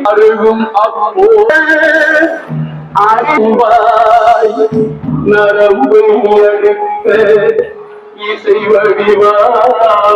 அருகும் அப்போது அறிவாய் நரம்பு எடுக்க இசை வடிவாய்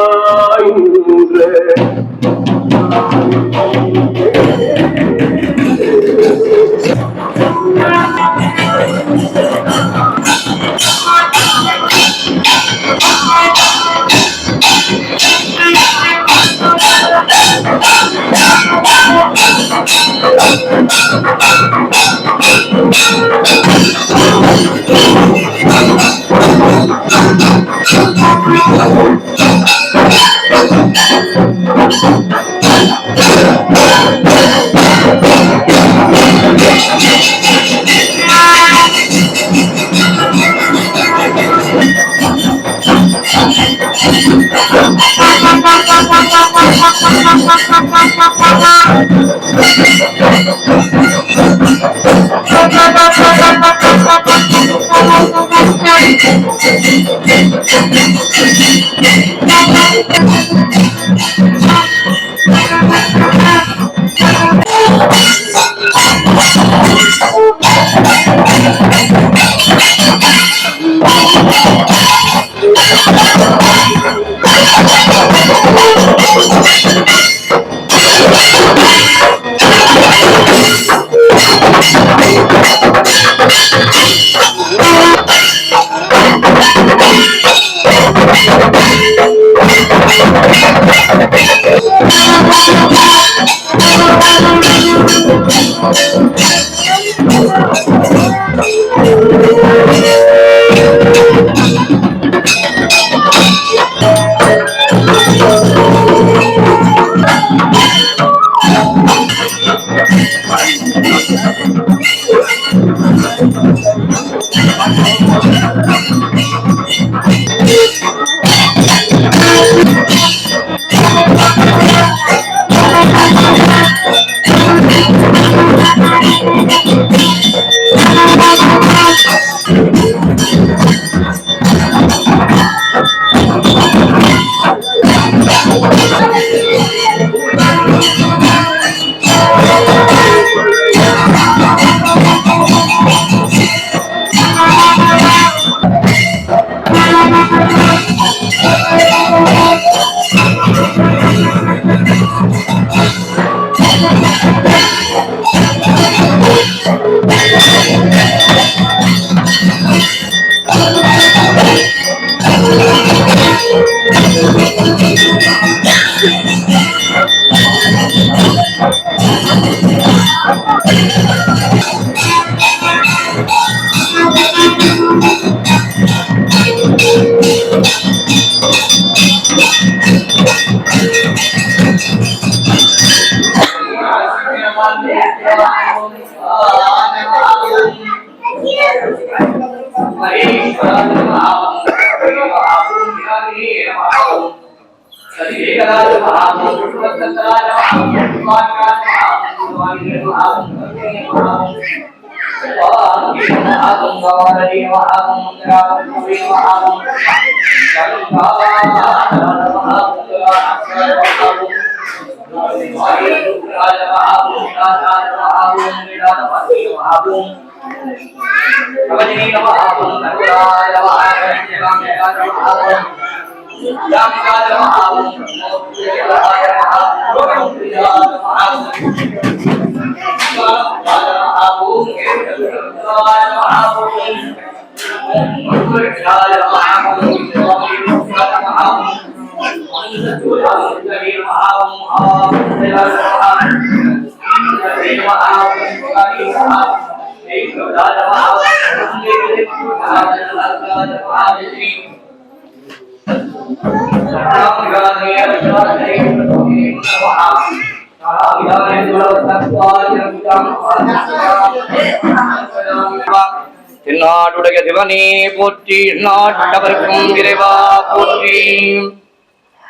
தென்னாடுடைய சிவனே போற்றி, நாட்டவர்க்கும் இறைவா போற்றி.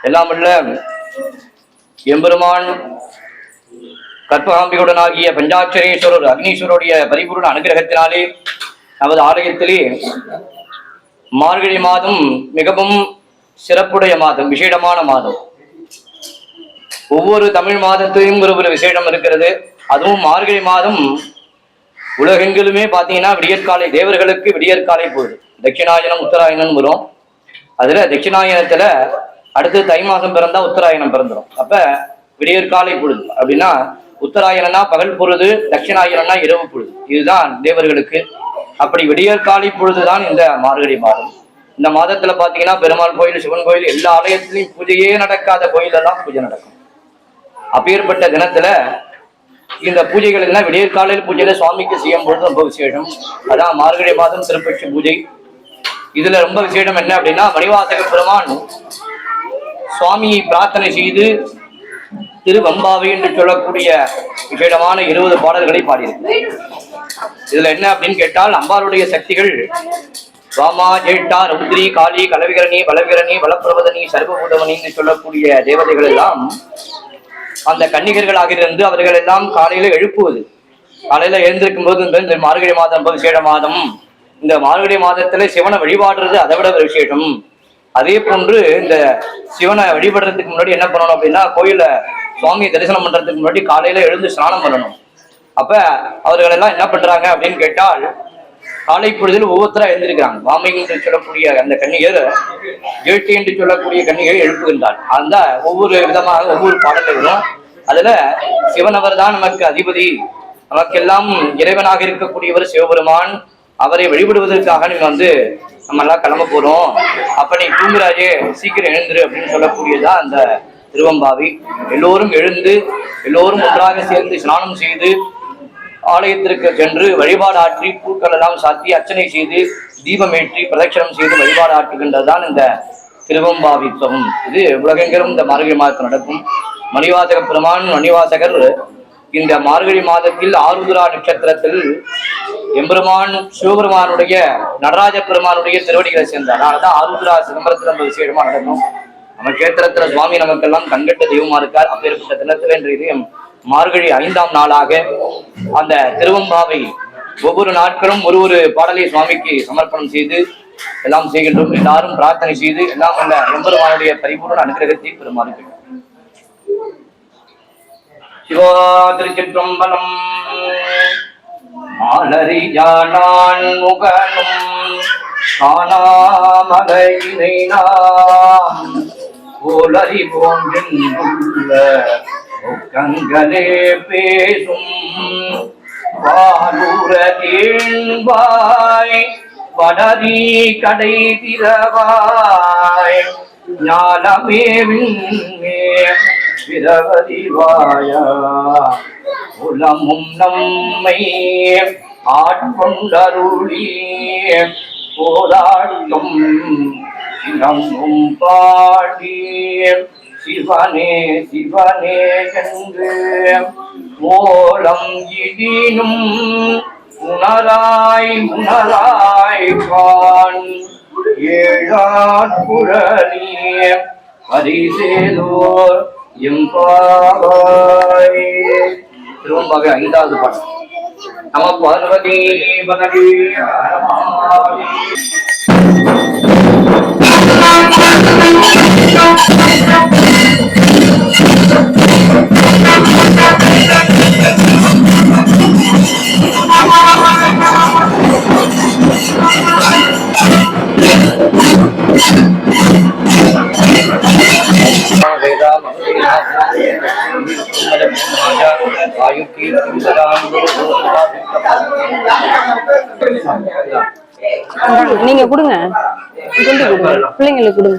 எல்லாம் உள்ள எம்பெருமான் கற்பகாம்பியுடனாகிய பஞ்சாட்சரேஸ்வரர் அக்னீஸ்வருடைய பரிபூர்ண அனுகிரகத்தினாலே நமது ஆலயத்திலே மார்கழி மாதம் மிகவும் சிறப்புடைய மாதம், விசேடமான மாதம். ஒவ்வொரு தமிழ் மாதத்திலும் ஒரு விசேடம் இருக்கிறது. அதுவும் மார்கழி மாதம் உலகெங்கிலுமே பார்த்தீங்கன்னா விடியற்காலை, தேவர்களுக்கு விடியற்காலை போகுது. தட்சிணாயனம் உத்தராயணம் வரும். அதுல தட்சிணாயனத்துல அடுத்து தை மாதம் பிறந்தா உத்தராயணம் பிறந்துடும். அப்ப விடியற்காலை பொழுது அப்படின்னா உத்தராயணம்னா பகல் பொழுது, தட்சிணாயனம்னா இரவு பொழுது. இதுதான் தேவர்களுக்கு. அப்படி விடியற்காலை பொழுதுதான் இந்த மார்கழி மாதம். இந்த மாதத்துல பாத்தீங்கன்னா பெருமாள் கோயில், சிவன் கோயில், எல்லா ஆலயத்திலையும் பூஜையே நடக்காத கோயிலெல்லாம் பூஜை நடக்கும். அப்பேற்பட்ட தினத்துல இந்த பூஜைகள் எல்லாம் விடியற்காலையில் பூஜையில சுவாமிக்கு செய்யும் பொழுது ரொம்ப விசேஷம். அதான் மார்கழி மாதம் திருப்பட்சி பூஜை. இதுல ரொம்ப விசேஷம் என்ன அப்படின்னா, மணிவாசக பெருமான் சுவாமியை பிரார்த்தனை செய்து திருவம்பாவை என்று சொல்லக்கூடிய விசேடமான 20 பாடல்களை பாடியிருக்கு. இதுல என்ன அப்படின்னு கேட்டால், அம்பாளுடைய சக்திகள் வாமா, ஜேட்டா, ரௌத்ரி, காளி, கலவிகரணி, பலவிகரணி, பலப்பிரபதனி, சர்வபூதமணி என்று சொல்லக்கூடிய தேவதைகள் எல்லாம் அந்த கன்னிகர்களாக இருந்து அவர்கள் எல்லாம் காலையில எழுப்புவது. காலையில எழுந்திருக்கும் போது இந்த மார்கழி மாதம் ரொம்ப விசேட மாதம். இந்த மார்கழி மாதத்துல சிவனை வழிபாடுறது அதை விட ஒரு விசேஷம். அதே போன்று இந்த சிவனை வழிபடுறதுக்கு முன்னாடி என்ன பண்ணணும் அப்படின்னா, கோயில சுவாமியை தரிசனம் பண்றதுக்கு முன்னாடி காலையில எழுந்து ஸ்நானம் பண்ணணும். அப்ப அவர்கள் எல்லாம் என்ன பண்றாங்க அப்படின்னு கேட்டால், காலை பொழுதில் ஒவ்வொருத்தரா எழுந்திருக்கிறாங்க. வாமை என்று சொல்லக்கூடிய அந்த கன்னிகர், ஜேட்டி என்று சொல்லக்கூடிய கன்னிகை எழுப்புகின்றார். அந்த ஒவ்வொரு விதமாக ஒவ்வொரு பாடல்களும் அதுல சிவனவர் தான் நமக்கு அதிபதி, நமக்கெல்லாம் இறைவனாக இருக்கக்கூடியவர் சிவபெருமான். அவரை வழிபடுவதற்காக நீங்க நம்ம எல்லாம் கிளம்ப போறோம். அப்ப நீ தூங்குறாஜே, சீக்கிரம் எழுந்துரு அப்படின்னு சொல்லக்கூடியதான் அந்த திருவம்பாவை. எல்லோரும் எழுந்து எல்லோரும் ஒன்றாக சேர்ந்து ஸ்நானம் செய்து ஆலயத்திற்கு சென்று வழிபாடு ஆற்றி பூக்கள் எல்லாம் சாத்தி அர்ச்சனை செய்து தீபமேற்றி பிரதட்சணம் செய்து வழிபாடு ஆற்றுகின்றதுதான் இந்த திருவம்பாவி உற்சவம். இது உலகெங்கிலும் இந்த மார்கழி மாதத்தில் நடக்கும். மணிவாசக பெருமான், மணிவாசகர் இந்த மார்கழி மாதத்தில் ஆருத்ரா நட்சத்திரத்தில் எம்பெருமான் சிவபெருமானுடைய நடராஜ பெருமானுடைய திருவடிகளை சேர்ந்தார். அதனாலதான் ஆருத்ரா சிதம்பரத்தில் ரொம்ப விசேஷமா நடக்கும். நம்ம கேத்திரத்துல சுவாமி நமக்கெல்லாம் கண்கட்ட தெய்வமா இருக்கார். அப்பேற்பட்ட தினத்துல இன்றைய மார்கழி 5ஆம் நாளாக அந்த திருவம்பாவை ஒவ்வொரு நாட்களும் ஒரு பாடலை சுவாமிக்கு சமர்ப்பணம் செய்து எல்லாம் செய்கின்றோம். எல்லாரும் பிரார்த்தனை செய்து எல்லாம் அல்ல எம்பெருமானுடைய பரிபூர்ண அனுகிரகத்தை பெருமாறுகிறோம். சிவா திருச்சிற்றம்பலம். மாலரியானான் முகனும் காணாமலையினை நாம் போலறி போன்றுள்ள கங்களே பேசும் வானூர தேன்வாய் வடரி கடை திறவாய் ஞானமேவின்மே பிரவதிவாயா உலமும் நம்மை ஆட்கொண்டருளி போராட்டும் நம்மும் பாடி சிவனே சிவனே என்று ஓலம் இடினும் உணராய் உணராய் கான் ஏழாட்குழலிய பரிசேலோர் எம்பாவாய். திருவம்பாவை 5வது பாடல். நம பார்வதி பகவி. நீங்க கொடுங்க, பிள்ளைங்களுக்கு கொடுங்க.